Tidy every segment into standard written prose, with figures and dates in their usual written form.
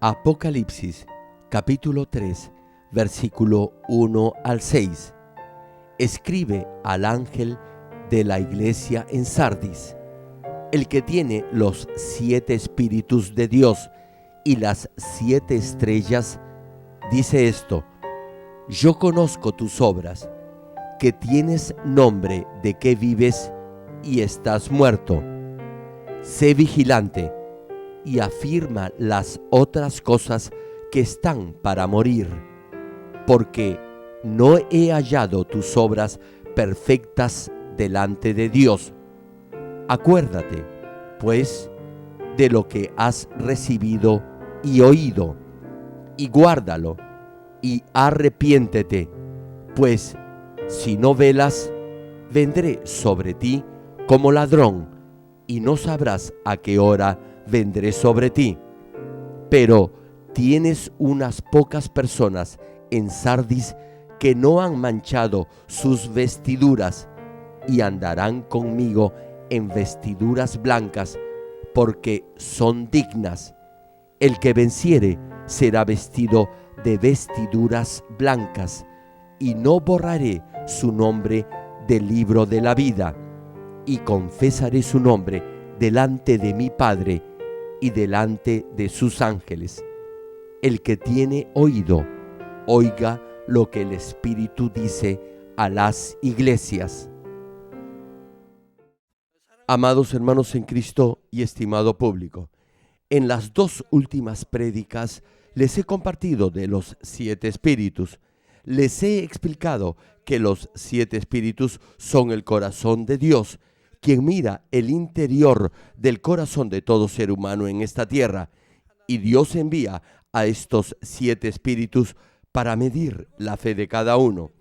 Apocalipsis, capítulo 3, versículo 1 al 6. Escribe al ángel de la iglesia en Sardis, el que tiene los 7 espíritus de Dios y las 7 estrellas, dice esto: yo conozco tus obras, que tienes nombre de que vives y estás muerto. Sé vigilante y afirma las otras cosas que están para morir, porque no he hallado tus obras perfectas delante de Dios. Acuérdate, pues, de lo que has recibido y oído, y guárdalo, y arrepiéntete, pues si no velas, vendré sobre ti como ladrón, y no sabrás a qué hora vendré sobre ti. Pero tienes unas pocas personas en Sardis que no han manchado sus vestiduras, y andarán conmigo en vestiduras blancas, porque son dignas. El que venciere será vestido de vestiduras blancas, y no borraré su nombre del libro de la vida, y confesaré su nombre delante de mi Padre y delante de sus ángeles. El que tiene oído, oiga lo que el Espíritu dice a las iglesias. Amados hermanos en Cristo y estimado público, en las 2 últimas prédicas les he compartido de los 7 espíritus. Les he explicado que los 7 espíritus son el corazón de Dios, quien mira el interior del corazón de todo ser humano en esta tierra, y Dios envía a estos 7 espíritus para medir la fe de cada uno.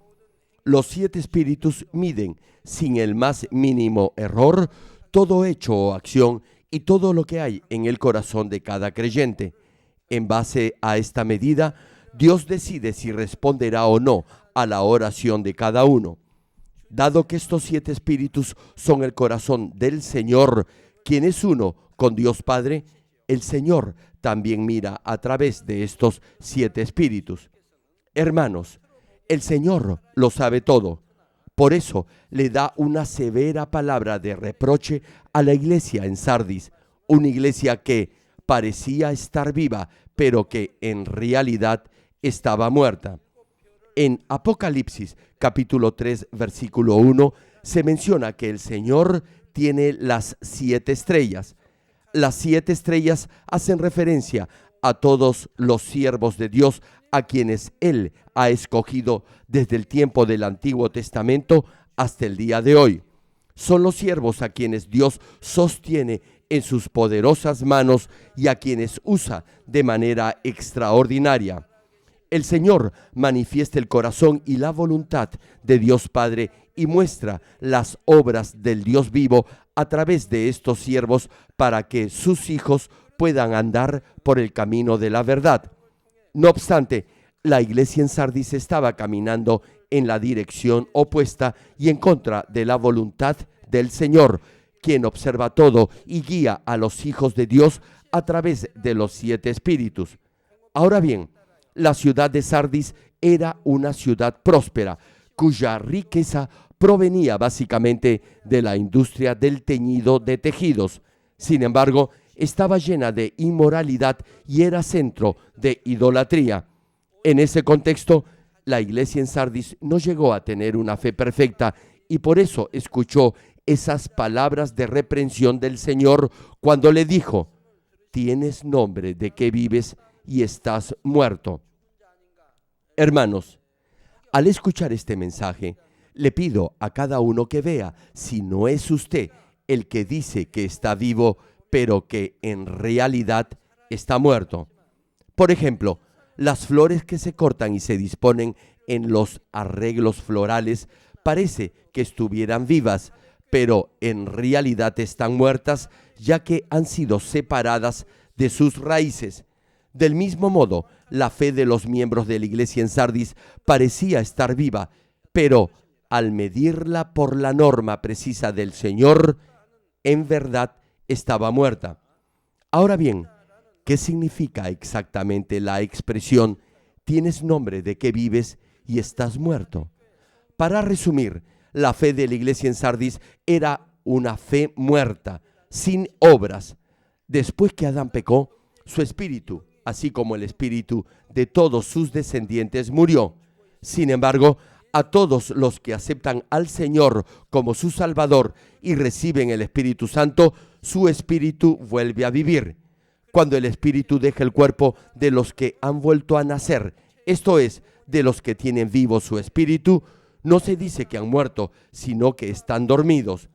Los 7 espíritus miden sin el más mínimo error todo hecho o acción y todo lo que hay en el corazón de cada creyente. En base a esta medida, Dios decide si responderá o no a la oración de cada uno. Dado que estos 7 espíritus son el corazón del Señor, quien es uno con Dios Padre, el Señor también mira a través de estos 7 espíritus. Hermanos, el Señor lo sabe todo. Por eso le da una severa palabra de reproche a la iglesia en Sardis, una iglesia que parecía estar viva, pero que en realidad estaba muerta. En Apocalipsis capítulo 3 versículo 1 se menciona que el Señor tiene las 7 estrellas. Las 7 estrellas hacen referencia a todos los siervos de Dios a quienes Él ha escogido desde el tiempo del Antiguo Testamento hasta el día de hoy. Son los siervos a quienes Dios sostiene en sus poderosas manos y a quienes usa de manera extraordinaria. El Señor manifiesta el corazón y la voluntad de Dios Padre y muestra las obras del Dios vivo a través de estos siervos para que sus hijos puedan andar por el camino de la verdad. No obstante, la iglesia en Sardis estaba caminando en la dirección opuesta y en contra de la voluntad del Señor, quien observa todo y guía a los hijos de Dios a través de los 7 espíritus. Ahora bien, la ciudad de Sardis era una ciudad próspera, cuya riqueza provenía básicamente de la industria del teñido de tejidos. Sin embargo, estaba llena de inmoralidad y era centro de idolatría. En ese contexto, la iglesia en Sardis no llegó a tener una fe perfecta y por eso escuchó esas palabras de reprensión del Señor cuando le dijo: tienes nombre de que vives y estás muerto. Hermanos, al escuchar este mensaje, le pido a cada uno que vea si no es usted el que dice que está vivo, pero que en realidad está muerto. Por ejemplo, las flores que se cortan y se disponen en los arreglos florales parece que estuvieran vivas, pero en realidad están muertas, ya que han sido separadas de sus raíces. Del mismo modo, la fe de los miembros de la iglesia en Sardis parecía estar viva, pero al medirla por la norma precisa del Señor, en verdad estaba muerta. Ahora bien, ¿Qué significa exactamente la expresión tienes nombre de que vives y estás muerto? Para resumir, la fe de la iglesia en Sardis era una fe muerta, sin obras. Después que Adán pecó, su espíritu, así como el espíritu de todos sus descendientes, murió. Sin embargo, a todos los que aceptan al Señor como su Salvador y reciben el Espíritu Santo, su espíritu vuelve a vivir. Cuando el espíritu deja el cuerpo de los que han vuelto a nacer, esto es, de los que tienen vivo su espíritu, no se dice que han muerto, sino que están dormidos.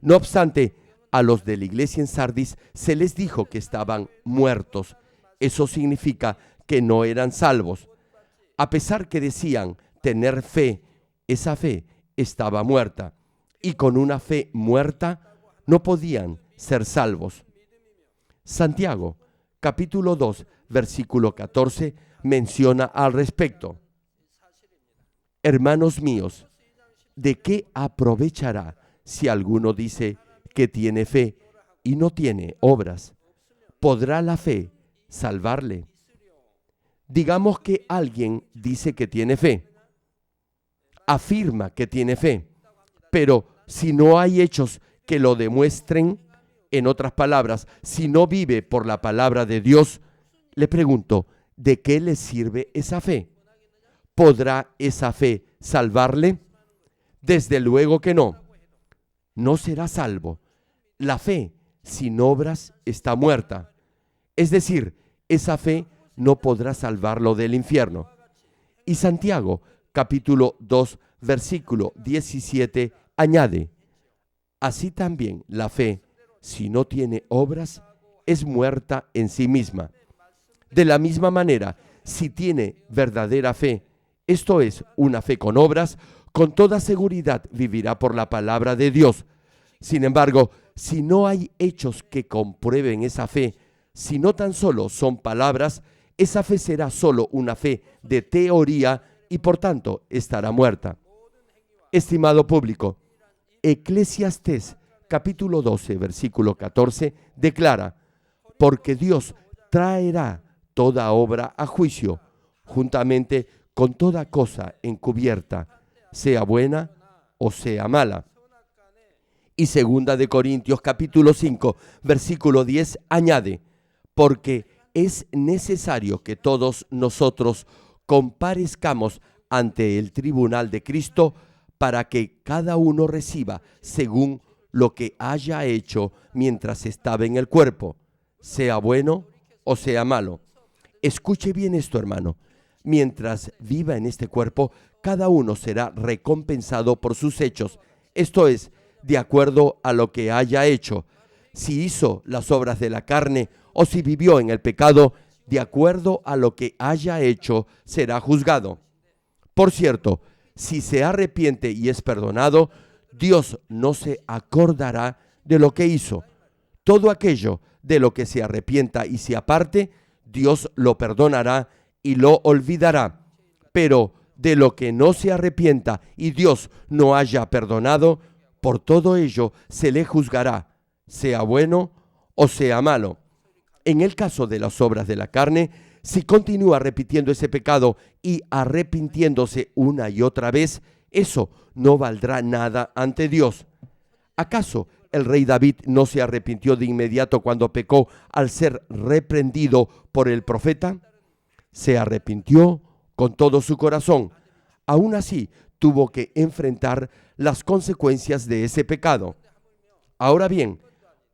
No obstante, a los de la iglesia en Sardis se les dijo que estaban muertos. Eso significa que no eran salvos. A pesar que decían tener fe, esa fe estaba muerta. Y con una fe muerta no podían ser salvos. Santiago, capítulo 2, versículo 14, menciona al respecto. Hermanos míos, ¿de qué aprovechará si alguno dice que tiene fe y no tiene obras? ¿Podrá la fe salvarle? Digamos que alguien dice que tiene fe, afirma que tiene fe, pero si no hay hechos que lo demuestren, en otras palabras, si no vive por la palabra de Dios, le pregunto, ¿de qué le sirve esa fe? ¿Podrá esa fe salvarle? Desde luego que no. No será salvo. La fe sin obras está muerta. Es decir, esa fe no podrá salvarlo del infierno. Y Santiago, capítulo 2, versículo 17, añade, así también la fe, si no tiene obras, es muerta en sí misma. De la misma manera, si tiene verdadera fe, esto es, una fe con obras, con toda seguridad vivirá por la palabra de Dios. Sin embargo, si no hay hechos que comprueben esa fe, si no tan solo son palabras, esa fe será solo una fe de teoría y por tanto estará muerta. Estimado público, Eclesiastés capítulo 12, versículo 14 declara, porque Dios traerá toda obra a juicio, juntamente con toda cosa encubierta, sea buena o sea mala. Y segunda de Corintios capítulo 5, versículo 10 añade, porque es necesario que todos nosotros comparezcamos ante el tribunal de Cristo para que cada uno reciba según lo que haya hecho mientras estaba en el cuerpo, sea bueno o sea malo. Escuche bien esto, hermano. Mientras viva en este cuerpo, cada uno será recompensado por sus hechos, esto es, de acuerdo a lo que haya hecho. Si hizo las obras de la carne o si vivió en el pecado, de acuerdo a lo que haya hecho, será juzgado. Por cierto, si se arrepiente y es perdonado, Dios no se acordará de lo que hizo. Todo aquello de lo que se arrepienta y se aparte, Dios lo perdonará y lo olvidará. Pero de lo que no se arrepienta y Dios no haya perdonado, por todo ello se le juzgará, sea bueno o sea malo. En el caso de las obras de la carne, si continúa repitiendo ese pecado y arrepintiéndose una y otra vez, eso no valdrá nada ante Dios. ¿Acaso el rey David no se arrepintió de inmediato cuando pecó al ser reprendido por el profeta? Se arrepintió con todo su corazón. Aún así, tuvo que enfrentar las consecuencias de ese pecado. Ahora bien,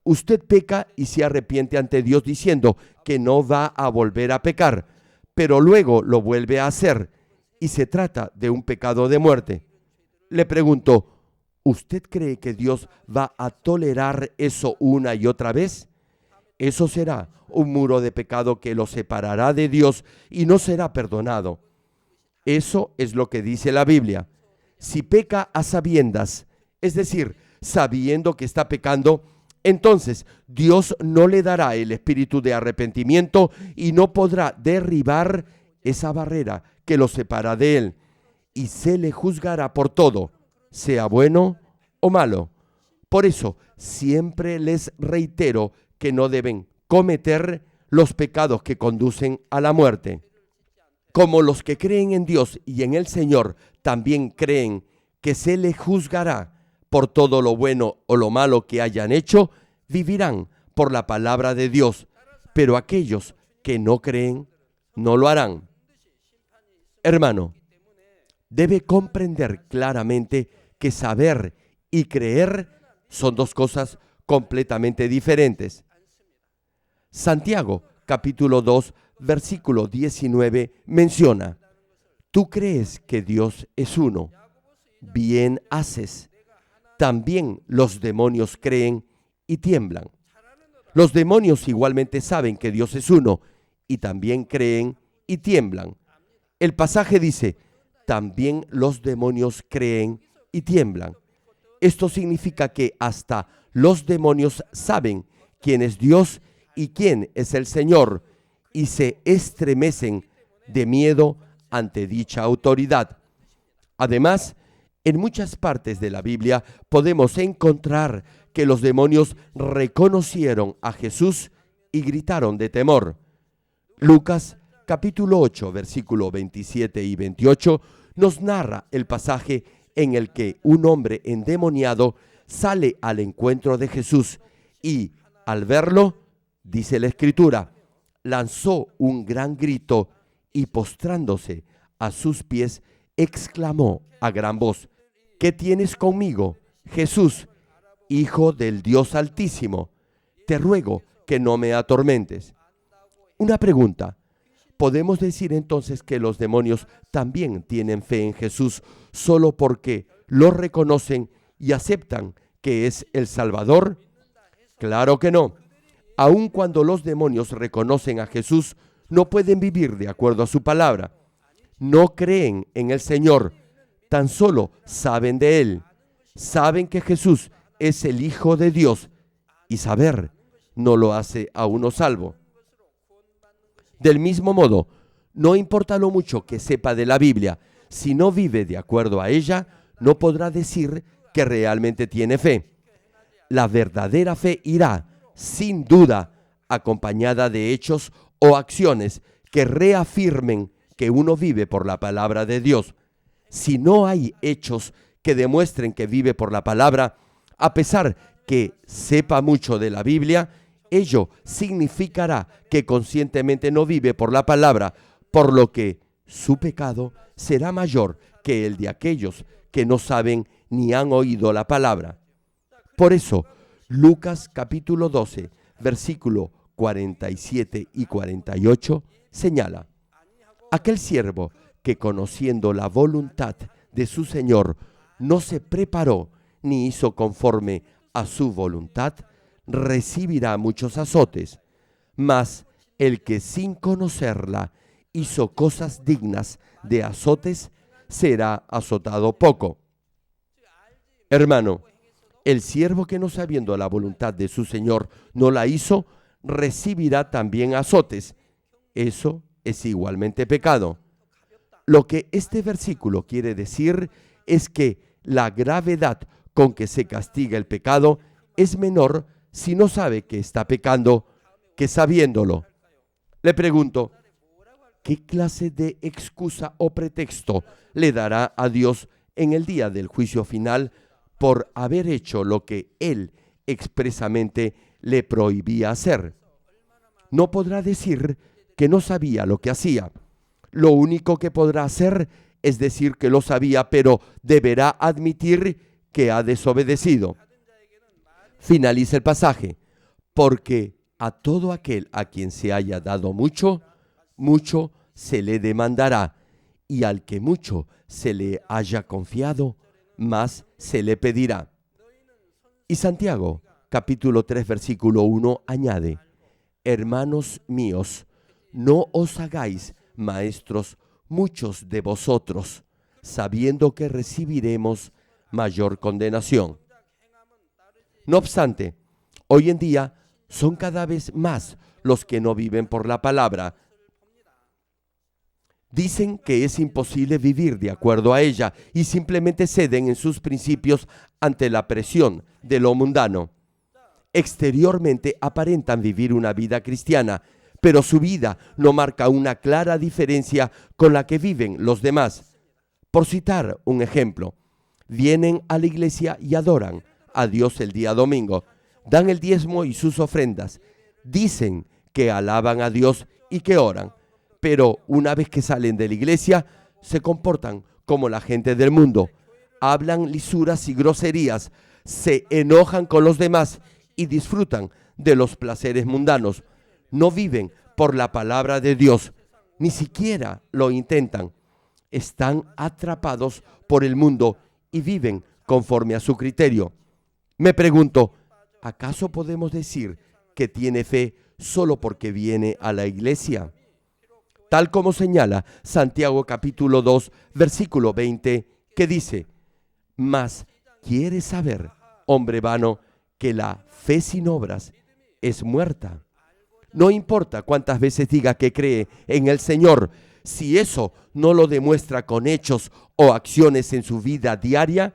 usted peca y se arrepiente ante Dios diciendo que no va a volver a pecar, pero luego lo vuelve a hacer y se trata de un pecado de muerte. Le pregunto, ¿usted cree que Dios va a tolerar eso una y otra vez? Eso será un muro de pecado que lo separará de Dios y no será perdonado. Eso es lo que dice la Biblia. Si peca a sabiendas, es decir, sabiendo que está pecando, entonces Dios no le dará el espíritu de arrepentimiento y no podrá derribar esa barrera que lo separa de Él, y se le juzgará por todo, sea bueno o malo. Por eso, siempre les reitero que no deben cometer los pecados que conducen a la muerte. Como los que creen en Dios y en el Señor también creen que se les juzgará por todo lo bueno o lo malo que hayan hecho, vivirán por la palabra de Dios, pero aquellos que no creen no lo harán. Hermano, debe comprender claramente que saber y creer son dos cosas completamente diferentes. Santiago, capítulo 2, versículo 19, menciona: tú crees que Dios es uno, bien haces. También los demonios creen y tiemblan. Los demonios igualmente saben que Dios es uno y también creen y tiemblan. El pasaje dice: también los demonios creen y tiemblan. Esto significa que hasta los demonios saben quién es Dios y quién es el Señor, y se estremecen de miedo ante dicha autoridad. Además, en muchas partes de la Biblia podemos encontrar que los demonios reconocieron a Jesús y gritaron de temor. Lucas capítulo 8, versículo 27 y 28 nos narra el pasaje en el que un hombre endemoniado sale al encuentro de Jesús y, al verlo, dice la Escritura, lanzó un gran grito y postrándose a sus pies, exclamó a gran voz: ¿qué tienes conmigo, Jesús, Hijo del Dios Altísimo? Te ruego que no me atormentes. Una pregunta: ¿podemos decir entonces que los demonios también tienen fe en Jesús solo porque lo reconocen y aceptan que es el Salvador? Claro que no. Aun cuando los demonios reconocen a Jesús, no pueden vivir de acuerdo a su palabra. No creen en el Señor, tan solo saben de Él. Saben que Jesús es el Hijo de Dios, y saber no lo hace a uno salvo. Del mismo modo, no importa lo mucho que sepa de la Biblia, si no vive de acuerdo a ella, no podrá decir que realmente tiene fe. La verdadera fe irá, sin duda, acompañada de hechos o acciones que reafirmen que uno vive por la palabra de Dios. Si no hay hechos que demuestren que vive por la palabra, a pesar que sepa mucho de la Biblia, ello significará que conscientemente no vive por la palabra, por lo que su pecado será mayor que el de aquellos que no saben ni han oído la palabra. Por eso, Lucas capítulo 12, versículo 47 y 48 señala: aquel siervo que conociendo la voluntad de su Señor no se preparó ni hizo conforme a su voluntad, recibirá muchos azotes. Mas el que sin conocerla hizo cosas dignas de azotes, será azotado poco. Hermano, el siervo que no sabiendo la voluntad de su Señor no la hizo, recibirá también azotes. Eso es igualmente pecado. Lo que este versículo quiere decir es que la gravedad con que se castiga el pecado es menor si no sabe que está pecando que sabiéndolo. Le pregunto, ¿qué clase de excusa o pretexto le dará a Dios en el día del juicio final por haber hecho lo que Él expresamente le prohibía hacer? No podrá decir que no sabía lo que hacía. Lo único que podrá hacer es decir que lo sabía, pero deberá admitir que ha desobedecido. Finaliza el pasaje: porque a todo aquel a quien se haya dado mucho, mucho se le demandará, y al que mucho se le haya confiado, más se le pedirá. Y Santiago, capítulo 3, versículo 1, añade: hermanos míos, no os hagáis maestros muchos de vosotros, sabiendo que recibiremos mayor condenación. No obstante, hoy en día son cada vez más los que no viven por la palabra. Dicen que es imposible vivir de acuerdo a ella y simplemente ceden en sus principios ante la presión de lo mundano. Exteriormente aparentan vivir una vida cristiana, pero su vida no marca una clara diferencia con la que viven los demás. Por citar un ejemplo, vienen a la iglesia y adoran a Dios el día domingo, dan el diezmo y sus ofrendas, dicen que alaban a Dios y que oran, pero una vez que salen de la iglesia se comportan como la gente del mundo, hablan lisuras y groserías, se enojan con los demás y disfrutan de los placeres mundanos. No viven por la palabra de Dios, ni siquiera lo intentan. Están atrapados por el mundo y viven conforme a su criterio. Me pregunto, ¿acaso podemos decir que tiene fe solo porque viene a la iglesia? Tal como señala Santiago capítulo 2, versículo 20, que dice: mas ¿quieres saber, hombre vano, que la fe sin obras es muerta? No importa cuántas veces diga que cree en el Señor, si eso no lo demuestra con hechos o acciones en su vida diaria,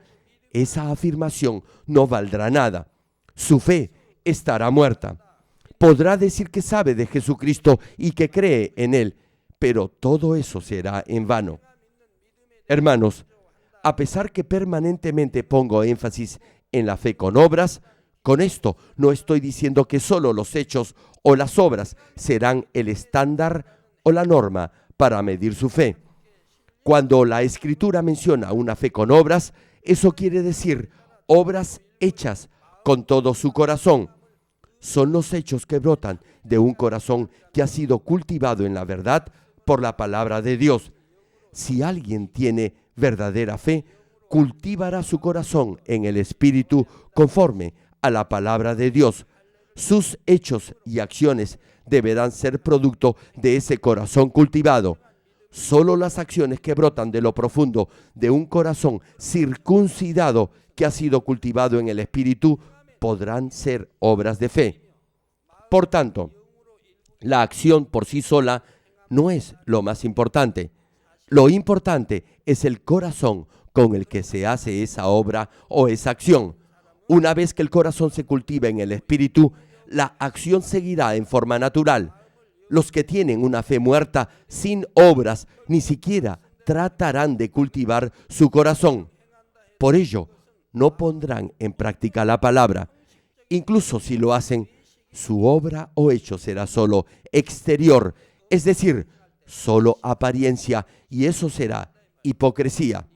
esa afirmación no valdrá nada. Su fe estará muerta. Podrá decir que sabe de Jesucristo y que cree en Él, pero todo eso será en vano. Hermanos, a pesar que permanentemente pongo énfasis en la fe con obras, con esto no estoy diciendo que solo los hechos o las obras serán el estándar o la norma para medir su fe. Cuando la Escritura menciona una fe con obras, eso quiere decir obras hechas con todo su corazón. Son los hechos que brotan de un corazón que ha sido cultivado en la verdad por la palabra de Dios. Si alguien tiene verdadera fe, cultivará su corazón en el Espíritu conforme a la palabra de Dios. Sus hechos y acciones deberán ser producto de ese corazón cultivado. Solo las acciones que brotan de lo profundo de un corazón circuncidado que ha sido cultivado en el Espíritu podrán ser obras de fe. Por tanto, la acción por sí sola no es lo más importante. Lo importante es el corazón con el que se hace esa obra o esa acción. Una vez que el corazón se cultiva en el Espíritu, la acción seguirá en forma natural. Los que tienen una fe muerta sin obras ni siquiera tratarán de cultivar su corazón. Por ello, no pondrán en práctica la palabra. Incluso si lo hacen, su obra o hecho será solo exterior, es decir, solo apariencia, y eso será hipocresía.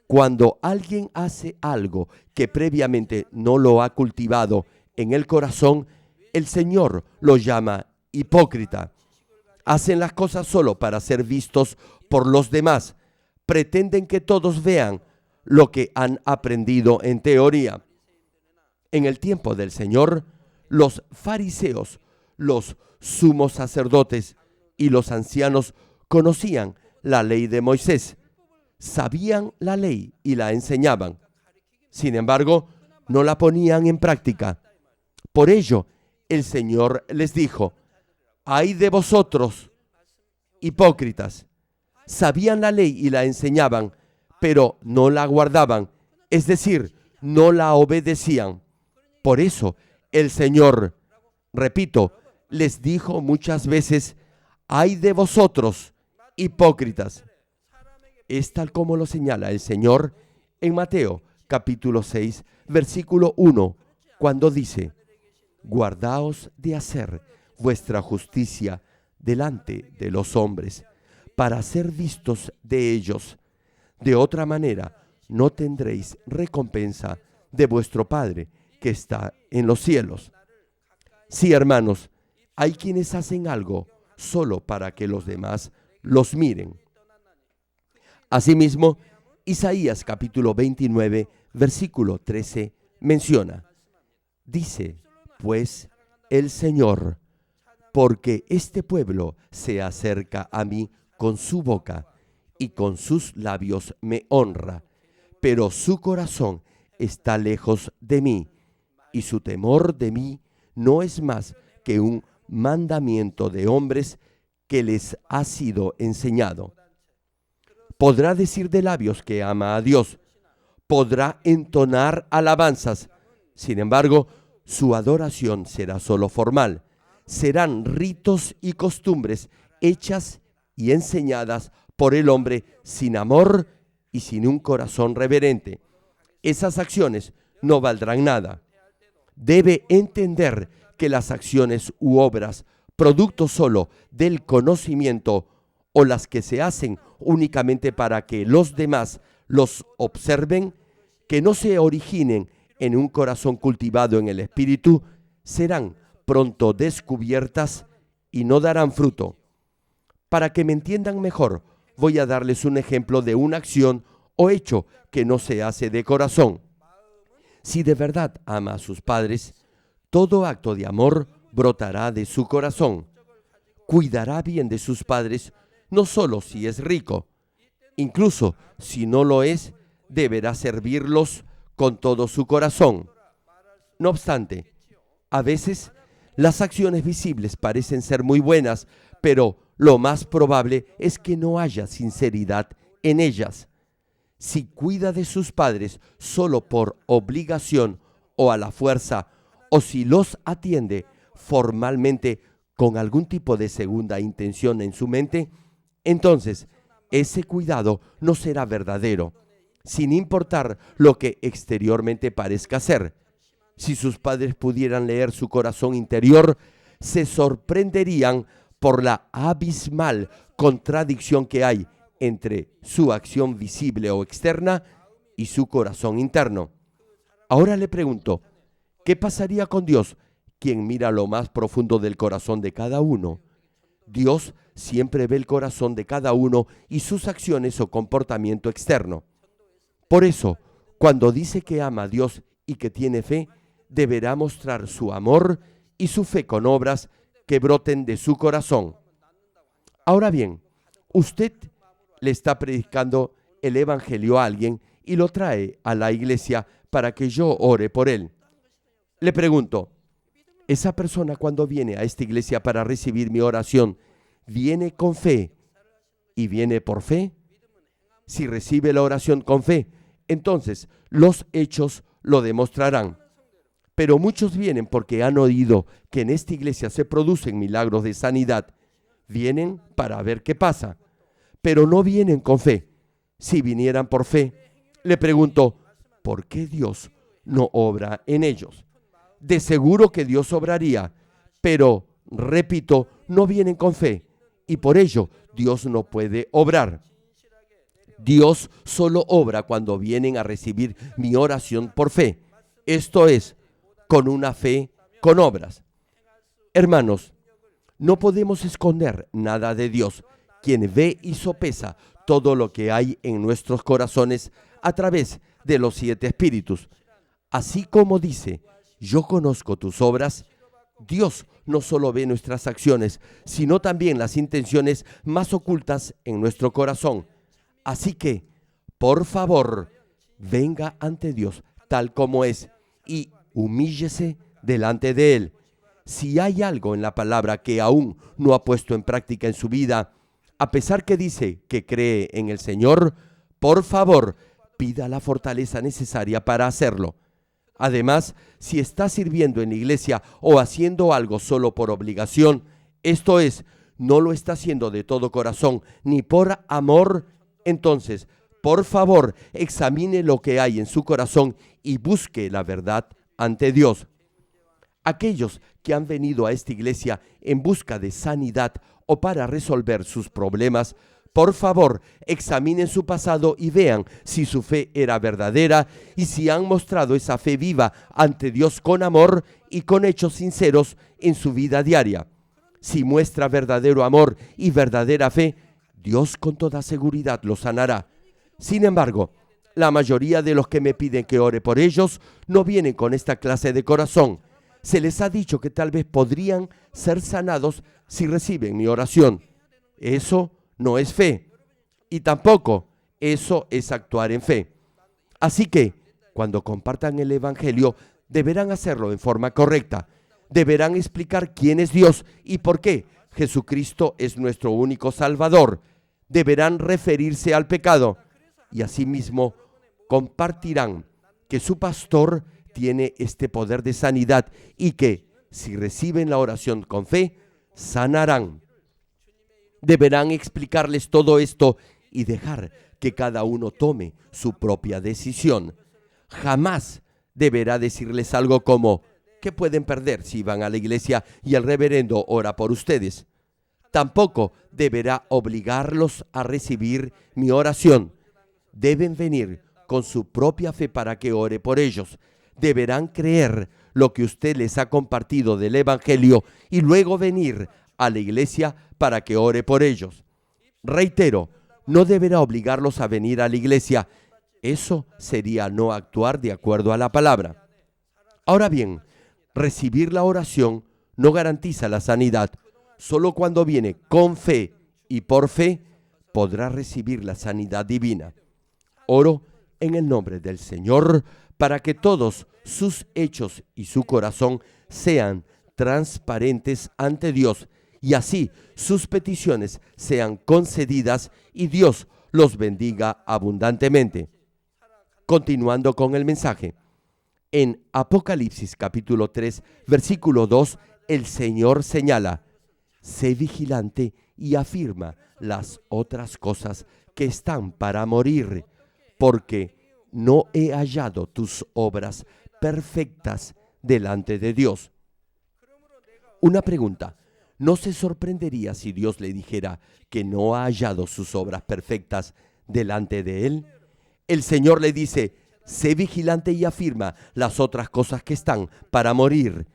Cuando alguien hace algo que previamente no lo ha cultivado en el corazón, el Señor lo llama hipócrita. Hacen las cosas solo para ser vistos por los demás. Pretenden que todos vean lo que han aprendido en teoría. En el tiempo del Señor, los fariseos, los sumos sacerdotes y los ancianos conocían la ley de Moisés. Sabían la ley y la enseñaban. Sin embargo, no la ponían en práctica. Por ello, el Señor les dijo: ¡ay de vosotros, hipócritas! Sabían la ley y la enseñaban, pero no la guardaban, es decir, no la obedecían. Por eso, el Señor, repito, les dijo muchas veces: ¡ay de vosotros, hipócritas! Es tal como lo señala el Señor en Mateo capítulo 6, versículo 1, cuando dice: guardaos de hacer vuestra justicia delante de los hombres, para ser vistos de ellos. De otra manera, no tendréis recompensa de vuestro Padre que está en los cielos. Sí, hermanos, hay quienes hacen algo solo para que los demás los miren. Asimismo, Isaías capítulo 29, versículo 13 menciona: dice pues el Señor, porque este pueblo se acerca a mí con su boca y con sus labios me honra, pero su corazón está lejos de mí y su temor de mí no es más que un mandamiento de hombres que les ha sido enseñado. Podrá decir de labios que ama a Dios, podrá entonar alabanzas, sin embargo, su adoración será solo formal, serán ritos y costumbres hechas y enseñadas por el hombre sin amor y sin un corazón reverente. Esas acciones no valdrán nada. Debe entender que las acciones u obras, producto solo del conocimiento o las que se hacen únicamente para que los demás los observen, que no se originen en un corazón cultivado en el Espíritu, serán pronto descubiertas y no darán fruto. Para que me entiendan mejor, voy a darles un ejemplo de una acción o hecho que no se hace de corazón. Si de verdad ama a sus padres, todo acto de amor brotará de su corazón. Cuidará bien de sus padres, no solo si es rico, incluso si no lo es, deberá servirlos con todo su corazón. No obstante, a veces las acciones visibles parecen ser muy buenas, pero lo más probable es que no haya sinceridad en ellas. Si cuida de sus padres solo por obligación o a la fuerza, o si los atiende formalmente con algún tipo de segunda intención en su mente, entonces ese cuidado no será verdadero, sin importar lo que exteriormente parezca ser. Si sus padres pudieran leer su corazón interior, se sorprenderían por la abismal contradicción que hay entre su acción visible o externa y su corazón interno. Ahora le pregunto, ¿qué pasaría con Dios, quien mira lo más profundo del corazón de cada uno? Dios siempre ve el corazón de cada uno y sus acciones o comportamiento externo. Por eso, cuando dice que ama a Dios y que tiene fe, deberá mostrar su amor y su fe con obras que broten de su corazón. Ahora bien, usted le está predicando el evangelio a alguien y lo trae a la iglesia para que yo ore por él. Le pregunto, ¿esa persona cuando viene a esta iglesia para recibir mi oración, viene con fe y viene por fe? Si recibe la oración con fe, entonces los hechos lo demostrarán. Pero muchos vienen porque han oído que en esta iglesia se producen milagros de sanidad. Vienen para ver qué pasa, pero no vienen con fe. Si vinieran por fe, le pregunto, ¿por qué Dios no obra en ellos? De seguro que Dios obraría, pero, repito, no vienen con fe y por ello Dios no puede obrar. Dios solo obra cuando vienen a recibir mi oración por fe, esto es, con una fe con obras. Hermanos, no podemos esconder nada de Dios, quien ve y sopesa todo lo que hay en nuestros corazones a través de los 7 espíritus. Así como dice, yo conozco tus obras, Dios no solo ve nuestras acciones, sino también las intenciones más ocultas en nuestro corazón. Así que, por favor, venga ante Dios tal como es y humíllese delante de Él. Si hay algo en la palabra que aún no ha puesto en práctica en su vida, a pesar que dice que cree en el Señor, por favor, pida la fortaleza necesaria para hacerlo. Además, si está sirviendo en la iglesia o haciendo algo solo por obligación, esto es, no lo está haciendo de todo corazón ni por amor, entonces, por favor, examine lo que hay en su corazón y busque la verdad ante Dios. Aquellos que han venido a esta iglesia en busca de sanidad o para resolver sus problemas, por favor, examinen su pasado y vean si su fe era verdadera y si han mostrado esa fe viva ante Dios con amor y con hechos sinceros en su vida diaria. Si muestra verdadero amor y verdadera fe, Dios con toda seguridad los sanará. Sin embargo, la mayoría de los que me piden que ore por ellos no vienen con esta clase de corazón. Se les ha dicho que tal vez podrían ser sanados si reciben mi oración. Eso no es fe y tampoco eso es actuar en fe. Así que, cuando compartan el evangelio, deberán hacerlo en forma correcta. Deberán explicar quién es Dios y por qué Jesucristo es nuestro único Salvador. Deberán referirse al pecado y asimismo compartirán que su pastor tiene este poder de sanidad y que, Si reciben la oración con fe, sanarán. Deberán explicarles todo esto y dejar que cada uno tome su propia decisión. Jamás deberá decirles algo como: ¿qué pueden perder si van a la iglesia y el reverendo ora por ustedes? Tampoco deberá obligarlos a recibir mi oración. Deben venir con su propia fe para que ore por ellos. Deberán creer lo que usted les ha compartido del Evangelio y luego venir a la iglesia para que ore por ellos. Reitero, no deberá obligarlos a venir a la iglesia. Eso sería no actuar de acuerdo a la palabra. Ahora bien, recibir la oración no garantiza la sanidad. Solo cuando viene con fe y por fe podrá recibir la sanidad divina. Oro en el nombre del Señor para que todos sus hechos y su corazón sean transparentes ante Dios y así sus peticiones sean concedidas y Dios los bendiga abundantemente. Continuando con el mensaje, en Apocalipsis capítulo 3, versículo 2, el Señor señala: sé vigilante y afirma las otras cosas que están para morir, porque no he hallado tus obras perfectas delante de Dios. Una pregunta: ¿no se sorprendería si Dios le dijera que no ha hallado sus obras perfectas delante de Él? El Señor le dice: sé vigilante y afirma las otras cosas que están para morir.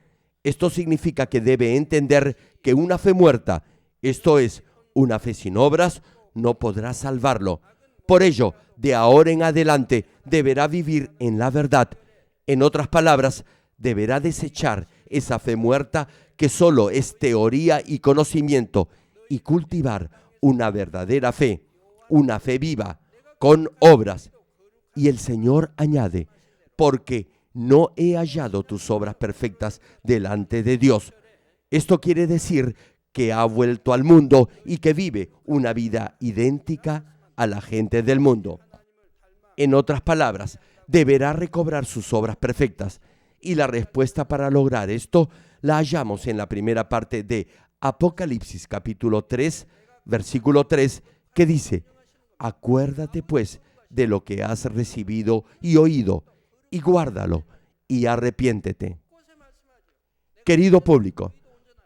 Esto significa que debe entender que una fe muerta, esto es, una fe sin obras, no podrá salvarlo. Por ello, de ahora en adelante, deberá vivir en la verdad. En otras palabras, deberá desechar esa fe muerta que solo es teoría y conocimiento y cultivar una verdadera fe, una fe viva, con obras. Y el Señor añade: porque no he hallado tus obras perfectas delante de Dios. Esto quiere decir que ha vuelto al mundo y que vive una vida idéntica a la gente del mundo. En otras palabras, deberá recobrar sus obras perfectas. Y la respuesta para lograr esto la hallamos en la primera parte de Apocalipsis capítulo 3, versículo 3, que dice: acuérdate pues de lo que has recibido y oído, y guárdalo, y arrepiéntete. Querido público,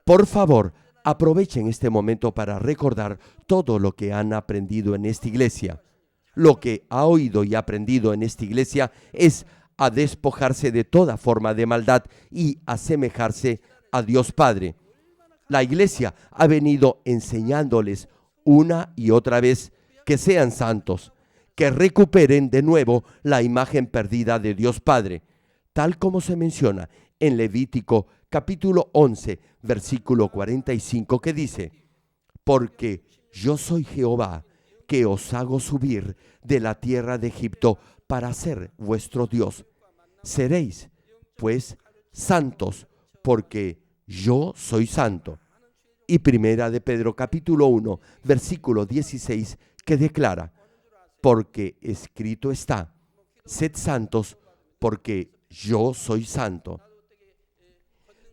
por favor, aprovechen este momento para recordar todo lo que han aprendido en esta iglesia. Lo que ha oído y aprendido en esta iglesia es a despojarse de toda forma de maldad y asemejarse a Dios Padre. La iglesia ha venido enseñándoles una y otra vez que sean santos, que recuperen de nuevo la imagen perdida de Dios Padre, tal como se menciona en Levítico capítulo 11, versículo 45, que dice: porque yo soy Jehová, que os hago subir de la tierra de Egipto para ser vuestro Dios. Seréis, pues, santos, porque yo soy santo. Y primera de Pedro capítulo 1, versículo 16, que declara: porque escrito está: sed santos, porque yo soy santo.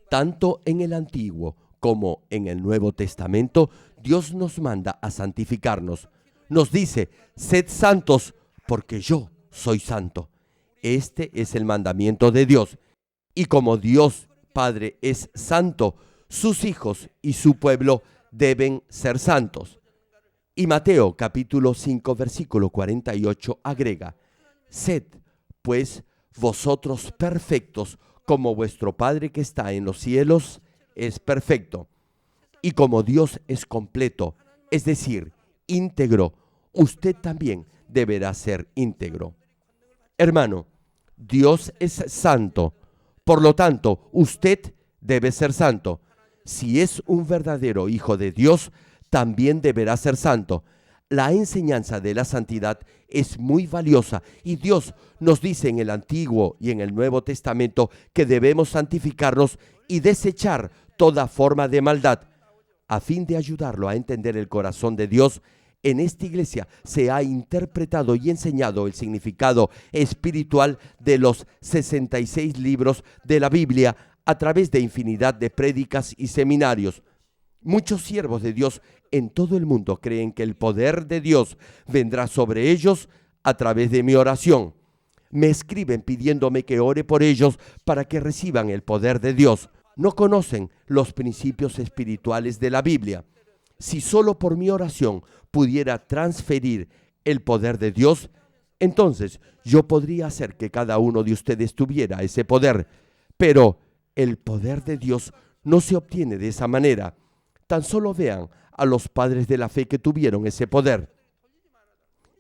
Tanto en el Antiguo como en el Nuevo Testamento, Dios nos manda a santificarnos. Nos dice: sed santos, porque yo soy santo. Este es el mandamiento de Dios. Y como Dios Padre es santo, sus hijos y su pueblo deben ser santos. Y Mateo capítulo 5, versículo 48 agrega: sed, pues, vosotros perfectos, como vuestro Padre que está en los cielos es perfecto. Y como Dios es completo, es decir, íntegro, usted también deberá ser íntegro. Hermano, Dios es santo, por lo tanto, usted debe ser santo. Si es un verdadero hijo de Dios, también deberá ser santo. La enseñanza de la santidad es muy valiosa y Dios nos dice en el Antiguo y en el Nuevo Testamento que debemos santificarnos y desechar toda forma de maldad. A fin de ayudarlo a entender el corazón de Dios, en esta iglesia se ha interpretado y enseñado el significado espiritual de los 66 libros de la Biblia a través de infinidad de prédicas y seminarios. Muchos siervos de Dios en todo el mundo creen que el poder de Dios vendrá sobre ellos a través de mi oración. Me escriben pidiéndome que ore por ellos para que reciban el poder de Dios. No conocen los principios espirituales de la Biblia. Si solo por mi oración pudiera transferir el poder de Dios, entonces yo podría hacer que cada uno de ustedes tuviera ese poder. Pero el poder de Dios no se obtiene de esa manera. Tan solo vean a los padres de la fe que tuvieron ese poder.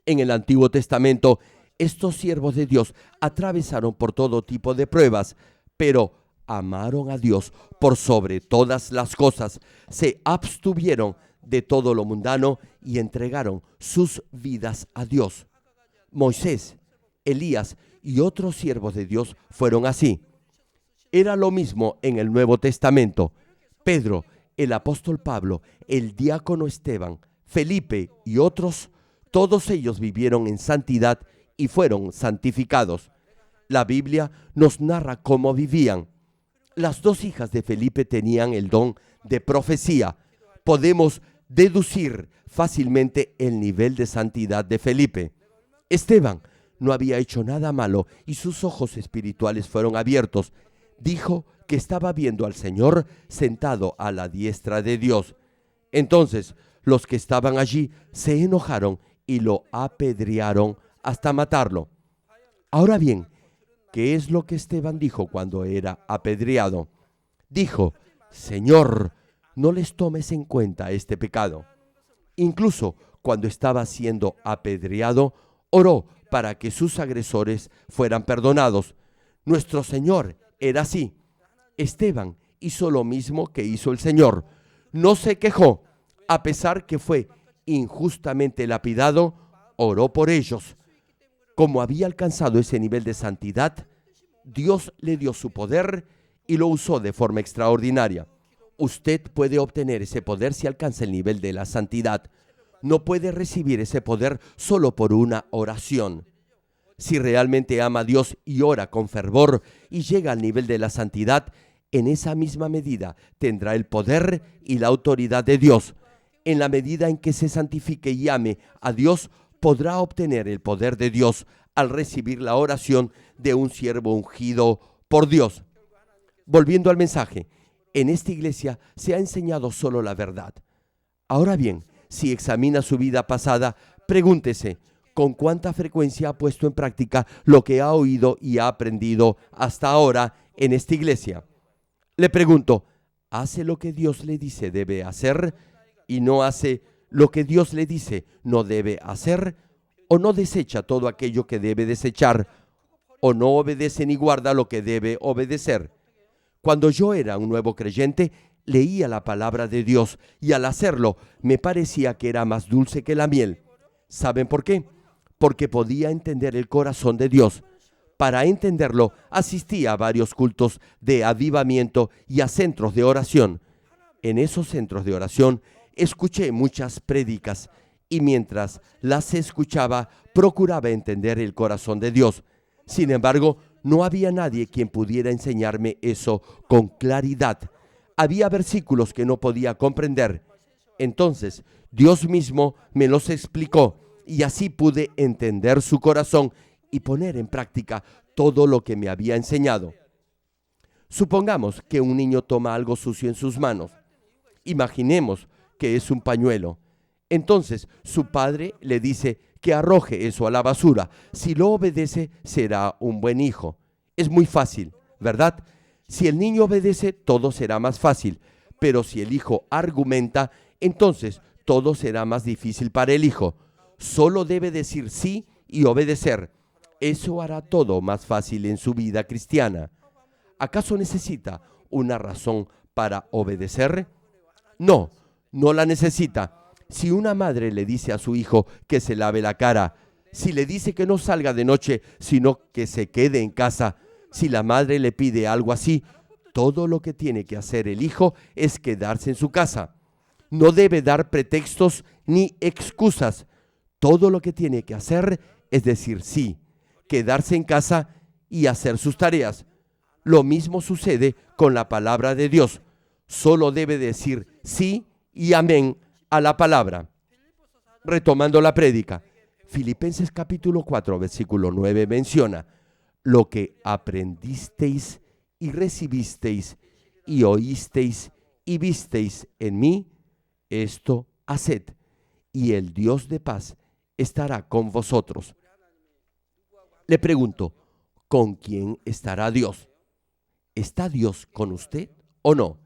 En el Antiguo Testamento, estos siervos de Dios atravesaron por todo tipo de pruebas, pero amaron a Dios por sobre todas las cosas, se abstuvieron de todo lo mundano y entregaron sus vidas a Dios. Moisés, Elías y otros siervos de Dios fueron así. Era lo mismo en el Nuevo Testamento. Pedro, el apóstol Pablo, el diácono Esteban, Felipe y otros, todos ellos vivieron en santidad y fueron santificados. La Biblia nos narra cómo vivían. Las dos hijas de Felipe tenían el don de profecía. Podemos deducir fácilmente el nivel de santidad de Felipe. Esteban no había hecho nada malo y sus ojos espirituales fueron abiertos. Dijo que estaba viendo al Señor sentado a la diestra de Dios. Entonces los que estaban allí se enojaron y lo apedrearon hasta matarlo. Ahora bien, ¿qué es lo que Esteban dijo cuando era apedreado? Dijo: Señor, no les tomes en cuenta este pecado. Incluso cuando estaba siendo apedreado, oró para que sus agresores fueran perdonados. Nuestro Señor era así. Esteban hizo lo mismo que hizo el Señor. No se quejó, a pesar que fue injustamente lapidado, oró por ellos. Como había alcanzado ese nivel de santidad, Dios le dio su poder y lo usó de forma extraordinaria. Usted puede obtener ese poder si alcanza el nivel de la santidad. No puede recibir ese poder solo por una oración. Si realmente ama a Dios y ora con fervor y llega al nivel de la santidad, en esa misma medida tendrá el poder y la autoridad de Dios. En la medida en que se santifique y ame a Dios, podrá obtener el poder de Dios al recibir la oración de un siervo ungido por Dios. Volviendo al mensaje, en esta iglesia se ha enseñado solo la verdad. Ahora bien, si examina su vida pasada, pregúntese, ¿con cuánta frecuencia ha puesto en práctica lo que ha oído y ha aprendido hasta ahora en esta iglesia? Le pregunto, ¿hace lo que Dios le dice debe hacer y no hace lo que Dios le dice no debe hacer? ¿O no desecha todo aquello que debe desechar? ¿O no obedece ni guarda lo que debe obedecer? Cuando yo era un nuevo creyente, leía la palabra de Dios y al hacerlo me parecía que era más dulce que la miel. ¿Saben por qué? Porque podía entender el corazón de Dios. Para entenderlo, asistía a varios cultos de avivamiento y a centros de oración. En esos centros de oración escuché muchas prédicas y mientras las escuchaba procuraba entender el corazón de Dios. Sin embargo, no había nadie quien pudiera enseñarme eso con claridad. Había versículos que no podía comprender. Entonces, Dios mismo me los explicó y así pude entender su corazón y poner en práctica todo lo que me había enseñado. Supongamos que un niño toma algo sucio en sus manos. Imaginemos que es un pañuelo. Entonces, su padre le dice que arroje eso a la basura. Si lo obedece, será un buen hijo. Es muy fácil, ¿verdad? Si el niño obedece, todo será más fácil. Pero si el hijo argumenta, entonces todo será más difícil para el hijo. Solo debe decir sí y obedecer. Eso hará todo más fácil en su vida cristiana. ¿Acaso necesita una razón para obedecer? No, no la necesita. Si una madre le dice a su hijo que se lave la cara, si le dice que no salga de noche, sino que se quede en casa, si la madre le pide algo así, todo lo que tiene que hacer el hijo es quedarse en su casa. No debe dar pretextos ni excusas. Todo lo que tiene que hacer es decir sí, quedarse en casa y hacer sus tareas. Lo mismo sucede con la palabra de Dios. Solo debe decir sí y amén a la palabra. Retomando la prédica, Filipenses capítulo 4, versículo 9 menciona: lo que aprendisteis y recibisteis y oísteis y visteis en mí, esto haced, y el Dios de paz estará con vosotros. Le pregunto, ¿con quién estará Dios? ¿Está Dios con usted o no?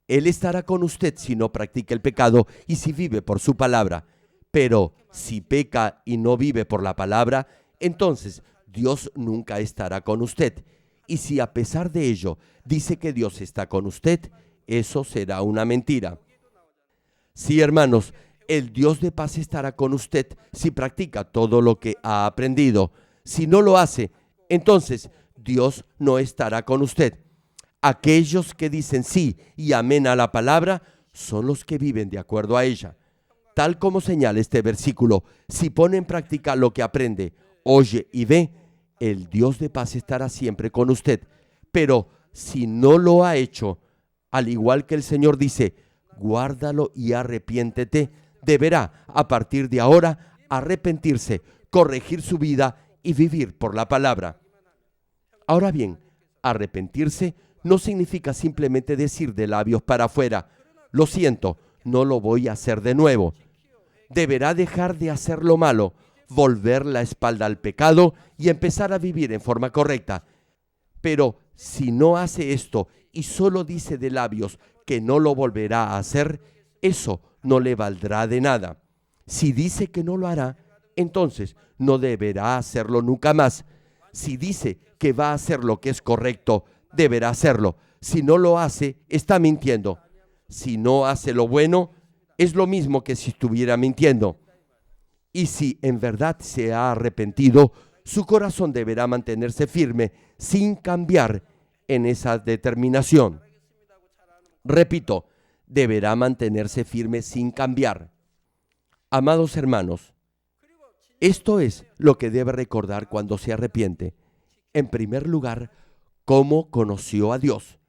Él estará con usted si no practica el pecado y si vive por su palabra. Pero si peca y no vive por la palabra, entonces Dios nunca estará con usted. Y si a pesar de ello dice que Dios está con usted, eso será una mentira. Sí, hermanos, el Dios de paz estará con usted si practica todo lo que ha aprendido. Si no lo hace, entonces Dios no estará con usted. Aquellos que dicen sí y amén a la palabra son los que viven de acuerdo a ella. Tal como señala este versículo, si pone en práctica lo que aprende, oye y ve, el Dios de paz estará siempre con usted. Pero si no lo ha hecho, al igual que el Señor dice, guárdalo y arrepiéntete, deberá a partir de ahora arrepentirse, corregir su vida y vivir por la palabra. Ahora bien, arrepentirse no significa simplemente decir de labios para afuera: lo siento, no lo voy a hacer de nuevo. Deberá dejar de hacer lo malo, volver la espalda al pecado y empezar a vivir en forma correcta. Pero si no hace esto y solo dice de labios que no lo volverá a hacer, eso no le valdrá de nada. Si dice que no lo hará, entonces no deberá hacerlo nunca más. Si dice que va a hacer lo que es correcto, deberá hacerlo. Si no lo hace, está mintiendo. Si no hace lo bueno, es lo mismo que si estuviera mintiendo. Y si en verdad se ha arrepentido, su corazón deberá mantenerse firme sin cambiar en esa determinación. Repito, deberá mantenerse firme sin cambiar. Amados hermanos, esto es lo que debe recordar cuando se arrepiente. En primer lugar, cómo conoció a Dios,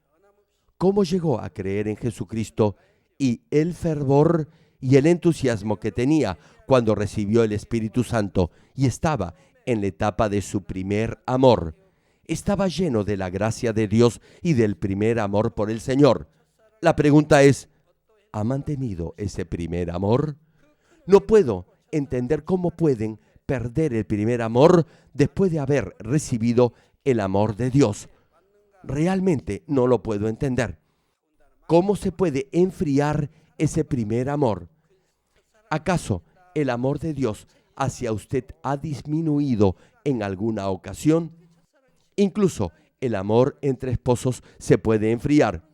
cómo llegó a creer en Jesucristo y el fervor y el entusiasmo que tenía cuando recibió el Espíritu Santo y estaba en la etapa de su primer amor. Estaba lleno de la gracia de Dios y del primer amor por el Señor. La pregunta es, ¿ha mantenido ese primer amor? No puedo entender cómo pueden perder el primer amor después de haber recibido el amor de Dios. Realmente no lo puedo entender. ¿Cómo se puede enfriar ese primer amor? ¿Acaso el amor de Dios hacia usted ha disminuido en alguna ocasión? Incluso el amor entre esposos se puede enfriar.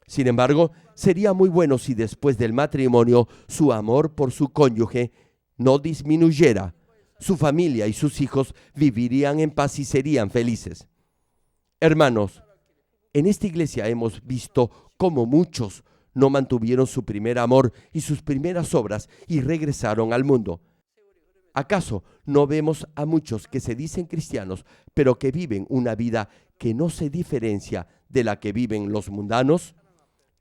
Sin embargo, sería muy bueno si después del matrimonio su amor por su cónyuge no disminuyera. Su familia y sus hijos vivirían en paz y serían felices. Hermanos, en esta iglesia hemos visto cómo muchos no mantuvieron su primer amor y sus primeras obras y regresaron al mundo. ¿Acaso no vemos a muchos que se dicen cristianos, pero que viven una vida que no se diferencia de la que viven los mundanos?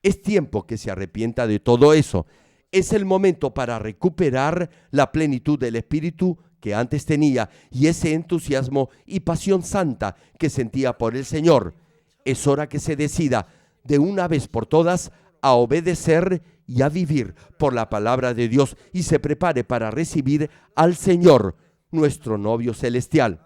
Es tiempo que se arrepienta de todo eso. Es el momento para recuperar la plenitud del Espíritu que antes tenía y ese entusiasmo y pasión santa que sentía por el Señor. Es hora que se decida de una vez por todas a obedecer y a vivir por la palabra de Dios y se prepare para recibir al Señor, nuestro novio celestial.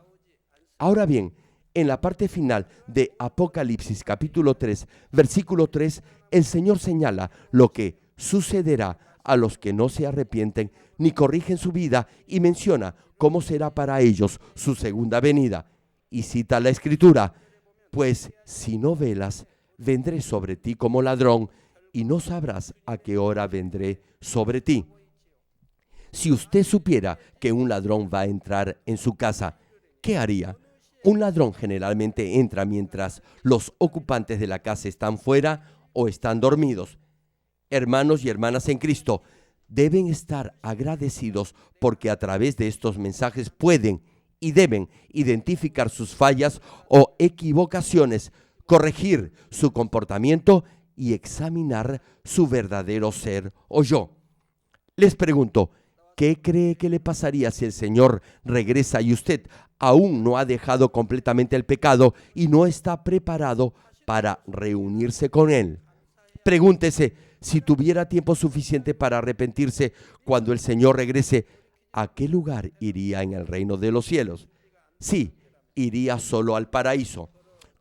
Ahora bien, en la parte final de Apocalipsis capítulo 3, versículo 3, el Señor señala lo que sucederá a los que no se arrepienten ni corrigen su vida y menciona cómo será para ellos su segunda venida. Y cita la Escritura: pues si no velas, vendré sobre ti como ladrón y no sabrás a qué hora vendré sobre ti. Si usted supiera que un ladrón va a entrar en su casa, ¿qué haría? Un ladrón generalmente entra mientras los ocupantes de la casa están fuera o están dormidos. Hermanos y hermanas en Cristo, deben estar agradecidos porque a través de estos mensajes pueden y deben identificar sus fallas o equivocaciones corregir su comportamiento y examinar su verdadero ser o yo. Les pregunto, ¿qué cree que le pasaría si el Señor regresa y usted aún no ha dejado completamente el pecado y no está preparado para reunirse con Él? Pregúntese, si tuviera tiempo suficiente para arrepentirse cuando el Señor regrese, ¿a qué lugar iría en el reino de los cielos? Sí, iría solo al paraíso.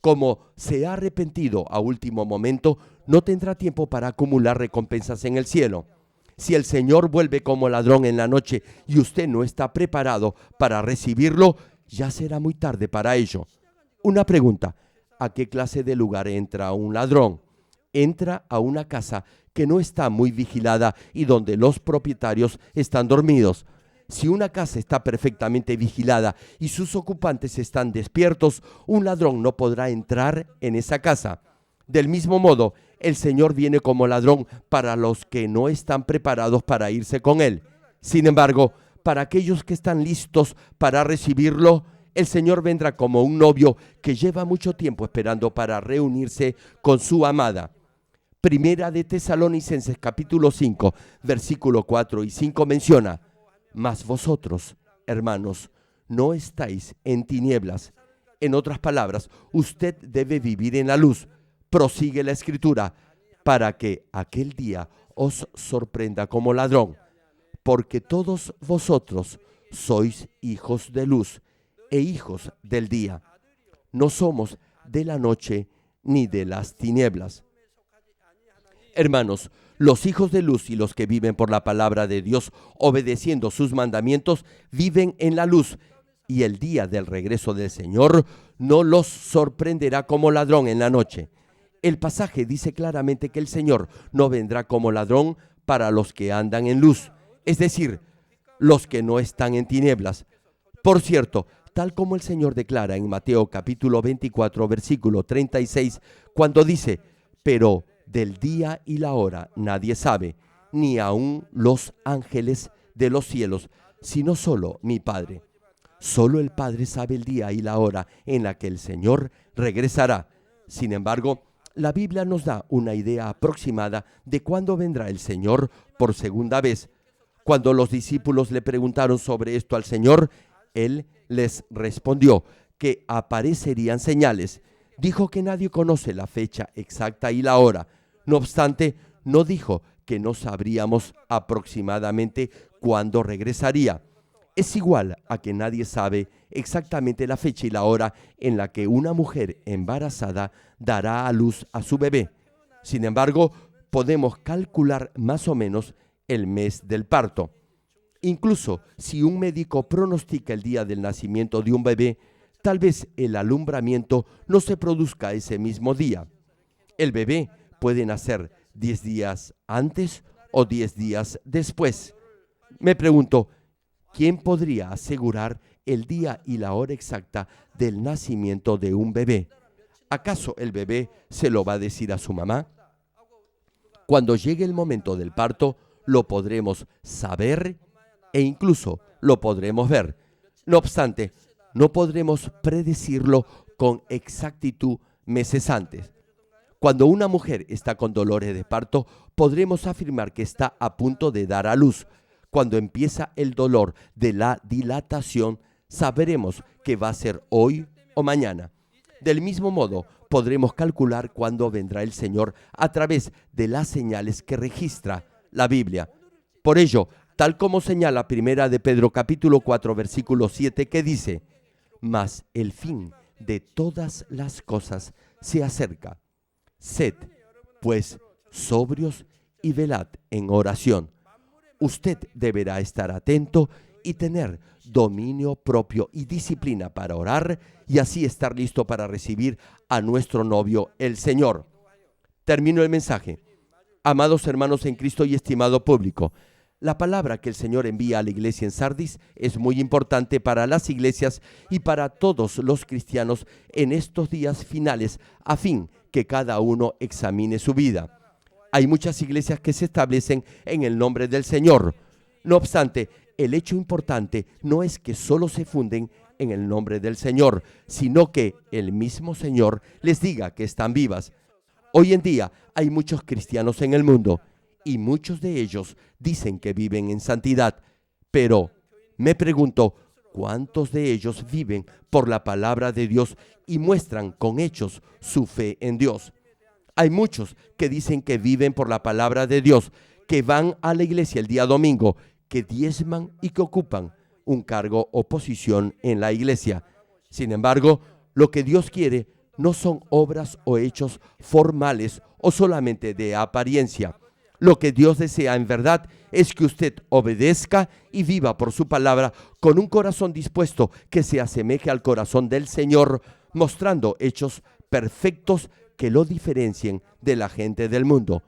Como se ha arrepentido a último momento, no tendrá tiempo para acumular recompensas en el cielo. Si el Señor vuelve como ladrón en la noche y usted no está preparado para recibirlo, ya será muy tarde para ello. Una pregunta, ¿a qué clase de lugar entra un ladrón? Entra a una casa que no está muy vigilada y donde los propietarios están dormidos. Si una casa está perfectamente vigilada y sus ocupantes están despiertos, un ladrón no podrá entrar en esa casa. Del mismo modo, el Señor viene como ladrón para los que no están preparados para irse con Él. Sin embargo, para aquellos que están listos para recibirlo, el Señor vendrá como un novio que lleva mucho tiempo esperando para reunirse con su amada. Primera de Tesalonicenses capítulo 5, versículo 4 y 5 menciona: mas vosotros, hermanos, no estáis en tinieblas. En otras palabras, usted debe vivir en la luz. Prosigue la Escritura, para que aquel día os sorprenda como ladrón, porque todos vosotros sois hijos de luz e hijos del día. No somos de la noche ni de las tinieblas. Hermanos, los hijos de luz y los que viven por la palabra de Dios, obedeciendo sus mandamientos, viven en la luz, y el día del regreso del Señor no los sorprenderá como ladrón en la noche. El pasaje dice claramente que el Señor no vendrá como ladrón para los que andan en luz, es decir, los que no están en tinieblas. Por cierto, tal como el Señor declara en Mateo capítulo 24, versículo 36, cuando dice: pero del día y la hora nadie sabe, ni aun los ángeles de los cielos, sino solo mi Padre. Solo el Padre sabe el día y la hora en la que el Señor regresará. Sin embargo, la Biblia nos da una idea aproximada de cuándo vendrá el Señor por segunda vez. Cuando los discípulos le preguntaron sobre esto al Señor, Él les respondió que aparecerían señales. Dijo que nadie conoce la fecha exacta y la hora. No obstante, no dijo que no sabríamos aproximadamente cuándo regresaría. Es igual a que nadie sabe exactamente la fecha y la hora en la que una mujer embarazada dará a luz a su bebé. Sin embargo, podemos calcular más o menos el mes del parto. Incluso si un médico pronostica el día del nacimiento de un bebé, tal vez el alumbramiento no se produzca ese mismo día. El bebé puede nacer 10 días antes o 10 días después. Me pregunto, ¿quién podría asegurar el día y la hora exacta del nacimiento de un bebé? ¿Acaso el bebé se lo va a decir a su mamá? Cuando llegue el momento del parto, lo podremos saber e incluso lo podremos ver. No obstante, no podremos predecirlo con exactitud meses antes. Cuando una mujer está con dolores de parto, podremos afirmar que está a punto de dar a luz. Cuando empieza el dolor de la dilatación, sabremos que va a ser hoy o mañana. Del mismo modo, podremos calcular cuándo vendrá el Señor a través de las señales que registra la Biblia. Por ello, tal como señala Primera de Pedro capítulo 4, versículo 7, que dice: mas el fin de todas las cosas se acerca. Sed, pues, sobrios y velad en oración. Usted deberá estar atento y tener dominio propio y disciplina para orar y así estar listo para recibir a nuestro novio, el Señor. Termino el mensaje. Amados hermanos en Cristo y estimado público, la palabra que el Señor envía a la iglesia en Sardis es muy importante para las iglesias y para todos los cristianos en estos días finales, a fin que cada uno examine su vida. Hay muchas iglesias que se establecen en el nombre del Señor. No obstante, el hecho importante no es que solo se funden en el nombre del Señor, sino que el mismo Señor les diga que están vivas. Hoy en día hay muchos cristianos en el mundo y muchos de ellos dicen que viven en santidad, pero me pregunto, ¿cuántos de ellos viven por la palabra de Dios y muestran con hechos su fe en Dios? Hay muchos que dicen que viven por la palabra de Dios, que van a la iglesia el día domingo, que diezman y que ocupan un cargo o posición en la iglesia. Sin embargo, lo que Dios quiere no son obras o hechos formales o solamente de apariencia. Lo que Dios desea en verdad es que usted obedezca y viva por su palabra con un corazón dispuesto que se asemeje al corazón del Señor, mostrando hechos perfectos que lo diferencien de la gente del mundo.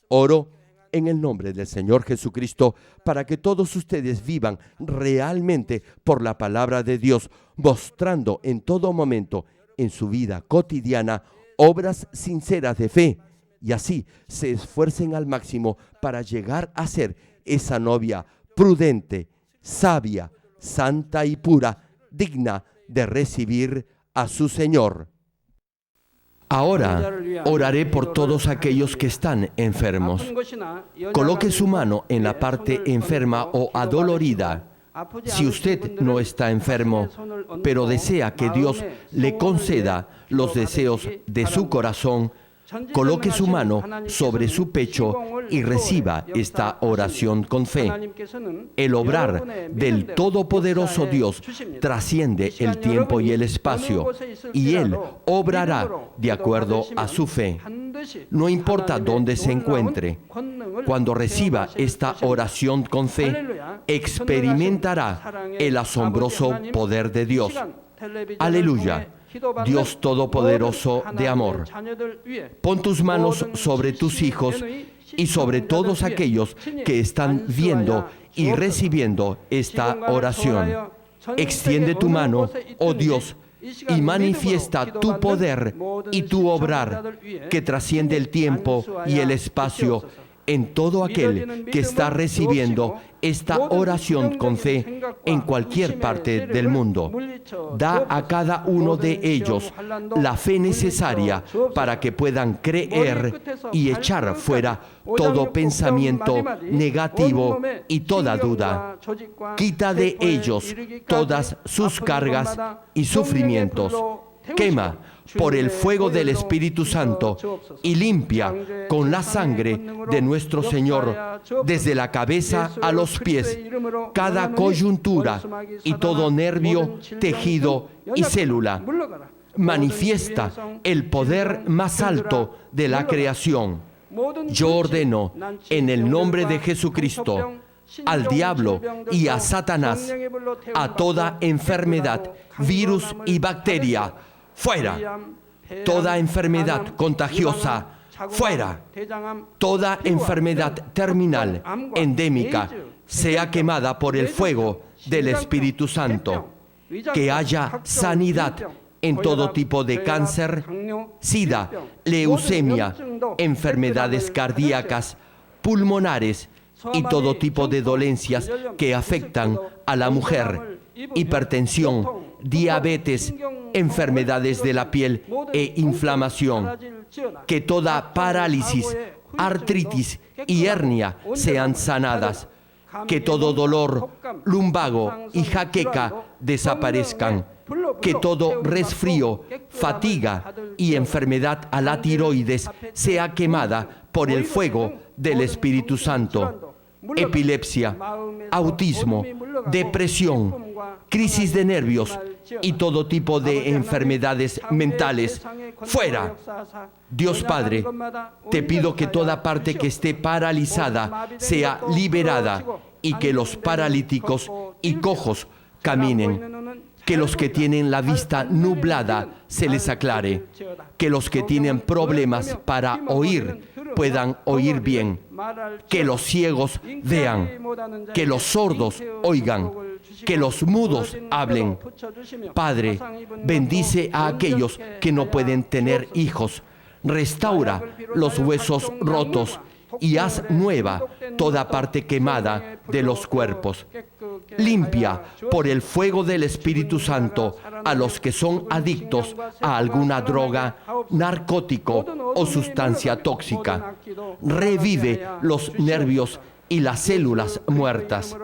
Oro en el nombre del Señor Jesucristo para que todos ustedes vivan realmente por la palabra de Dios, mostrando en todo momento en su vida cotidiana obras sinceras de fe, y así se esfuercen al máximo para llegar a ser esa novia prudente, sabia, santa y pura, digna de recibir a su Señor. Ahora oraré por todos aquellos que están enfermos. Coloque su mano en la parte enferma o adolorida. Si usted no está enfermo, pero desea que Dios le conceda los deseos de su corazón, coloque su mano sobre su pecho y reciba esta oración con fe. El obrar del Todopoderoso Dios trasciende el tiempo y el espacio, y Él obrará de acuerdo a su fe. No importa dónde se encuentre, cuando reciba esta oración con fe, experimentará el asombroso poder de Dios. Aleluya. Dios Todopoderoso de amor, pon tus manos sobre tus hijos y sobre todos aquellos que están viendo y recibiendo esta oración. Extiende tu mano, oh Dios, y manifiesta tu poder y tu obrar que trasciende el tiempo y el espacio en todo aquel que está recibiendo esta oración con fe en cualquier parte del mundo. Da a cada uno de ellos la fe necesaria para que puedan creer y echar fuera todo pensamiento negativo y toda duda. Quita de ellos todas sus cargas y sufrimientos. Quema por el fuego del Espíritu Santo y limpia con la sangre de nuestro Señor desde la cabeza a los pies cada coyuntura y todo nervio, tejido y célula. Manifiesta el poder más alto de la creación. Yo ordeno en el nombre de Jesucristo al diablo y a Satanás, a toda enfermedad, virus y bacteria, fuera. Toda enfermedad contagiosa, fuera. Toda enfermedad terminal, endémica, sea quemada por el fuego del Espíritu Santo. Que haya sanidad en todo tipo de cáncer, sida, leucemia, enfermedades cardíacas, pulmonares y todo tipo de dolencias que afectan a la mujer, hipertensión, diabetes, enfermedades de la piel e inflamación. Que toda parálisis, artritis y hernia sean sanadas. Que todo dolor, lumbago y jaqueca desaparezcan. Que todo resfrío, fatiga y enfermedad a la tiroides sea quemada por el fuego del Espíritu Santo. Epilepsia, autismo, depresión, crisis de nervios y todo tipo de enfermedades mentales, fuera. Dios Padre, te pido que toda parte que esté paralizada sea liberada y que los paralíticos y cojos caminen. Que los que tienen la vista nublada se les aclare. Que los que tienen problemas para oír puedan oír bien. Que los ciegos vean. Que los sordos oigan. Que los mudos hablen. Padre, bendice a aquellos que no pueden tener hijos. Restaura los huesos rotos y haz nueva toda parte quemada de los cuerpos. Limpia por el fuego del Espíritu Santo a los que son adictos a alguna droga, narcótico o sustancia tóxica. Revive los nervios y las células muertas.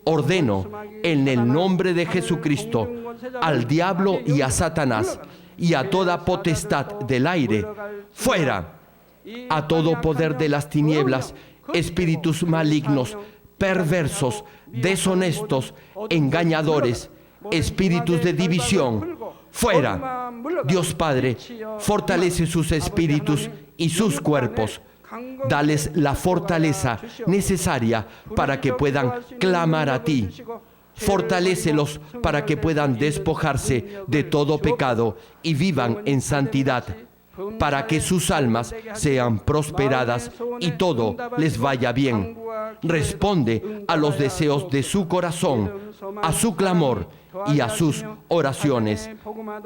Ordeno en el nombre de Jesucristo al diablo y a Satanás y a toda potestad del aire, fuera, a todo poder de las tinieblas, espíritus malignos, perversos, deshonestos, engañadores, espíritus de división, fuera. Dios Padre, fortalece sus espíritus y sus cuerpos. Dales la fortaleza necesaria para que puedan clamar a ti. Fortalécelos para que puedan despojarse de todo pecado y vivan en santidad, para que sus almas sean prosperadas y todo les vaya bien. Responde a los deseos de su corazón, a su clamor y a sus oraciones.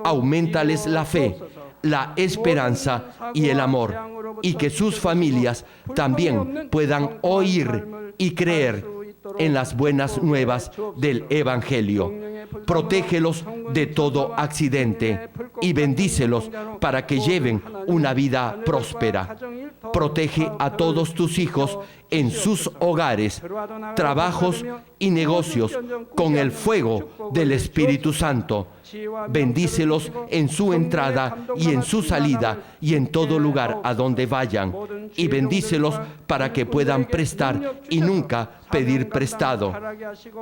Auméntales la fe, la esperanza y el amor, y que sus familias también puedan oír y creer en las buenas nuevas del Evangelio. Protégelos de todo accidente y bendícelos para que lleven una vida próspera. Protege a todos tus hijos en sus hogares, trabajos y negocios con el fuego del Espíritu Santo. Bendícelos en su entrada y en su salida y en todo lugar a donde vayan. Y bendícelos para que puedan prestar y nunca pedir prestado.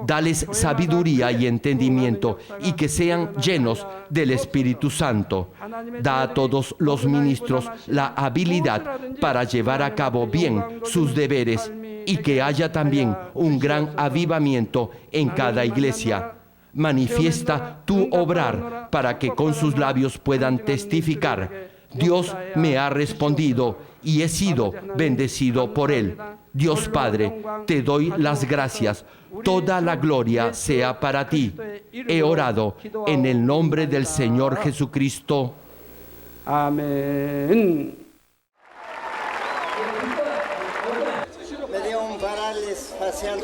Dales sabiduría y entendimiento y que sean llenos del Espíritu Santo. Da a todos los ministros la habilidad para llevar a cabo bien sus deberes y que haya también un gran avivamiento en cada iglesia. Manifiesta tu obrar para que con sus labios puedan testificar: Dios me ha respondido y he sido bendecido por Él. Dios Padre, te doy las gracias. Toda la gloria sea para ti. He orado en el nombre del Señor Jesucristo. Amén. Me dio un parálisis facial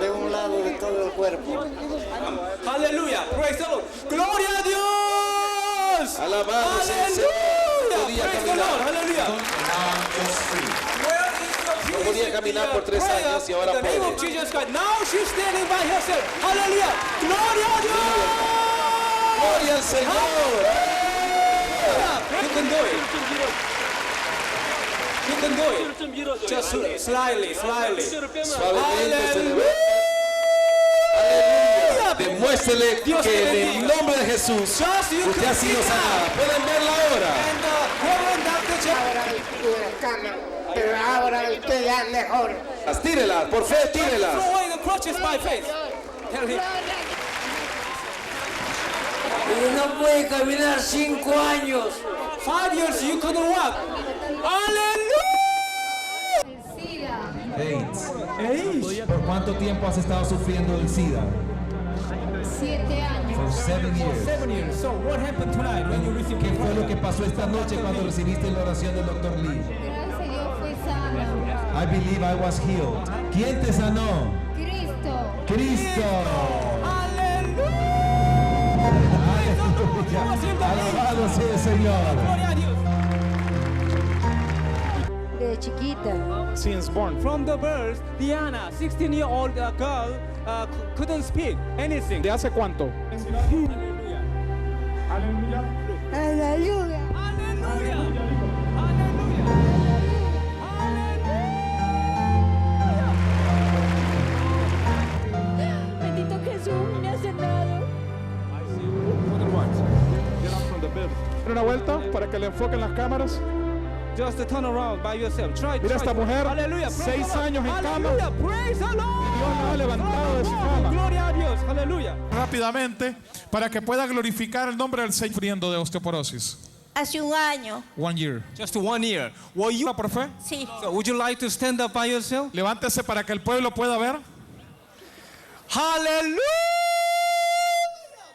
de un lado de todo el cuerpo. Aleluya, praise the Lord. Gloria a Dios. Alabado sea el Señor. Podía Praise the caminar. Lord. Aleluya. No podía caminar por 3 años y ahora In the name puede. of Jesus Christ. Now she's standing by herself. Aleluya. Gloria a Dios. Gloria al Señor. You can do it. You can do it. Just slightly. Suavemente se Aleluya. levanta. Aleluya. Demuéstrele Dios te que en el bendiga. nombre de Jesús Just you usted can ha sido sit sanada. down. Pueden verla ahora. And Reverend Dr. Jack. Ahora tuve cama, pero ahora estoy ya mejor. Tírelas, por fe, tírelas. Throw away the crutches by faith. Tell him. No puede caminar 5 años. 5 years you couldn't walk. Aleluya. AIDS. ¿Por cuánto tiempo has estado sufriendo del SIDA? 7 años. For 7 years. 7 years. So what happened tonight when you received ¿Qué fue lo the que pasó esta noche cuando recibiste la oración del Dr. Lee? Gracias a Dios fui sana. I believe I was healed. ¿Quién te sanó? Cristo. Cristo. Aleluya. Aleluya. Alabado sea el Señor. Gloria a Dios. De chiquita. Since born. From the birth, Diana, 16-year-old girl, couldn't speak anything. ¿De hace cuánto? Aleluya. Aleluya. Aleluya. Aleluya. Bendito Jesús, me ha sanado. Una vuelta para que le enfoquen las cámaras. Just to turn around by yourself. Try. Mira esta mujer, Aleluya. 6 años en cama. Aleluya. Praise the Lord. Dios la ha levantado de su cama. Gloria a Dios. Aleluya. Rápidamente para que pueda glorificar el nombre del Señor sufriendo de osteoporosis. Hace un año. 1 year. Just 1 year. Were you Por fe, Sí. So would you like to stand up by yourself? levántese para que el pueblo pueda ver. Hallelujah!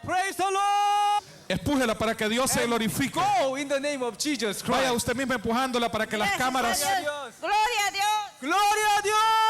Praise the Lord! Empújela para que Dios se glorifique. Go in the name of Jesus Christ. Vaya usted mismo empujándola para que las cámaras Gracias a Dios. Gloria a Dios. ¡Gloria a Dios!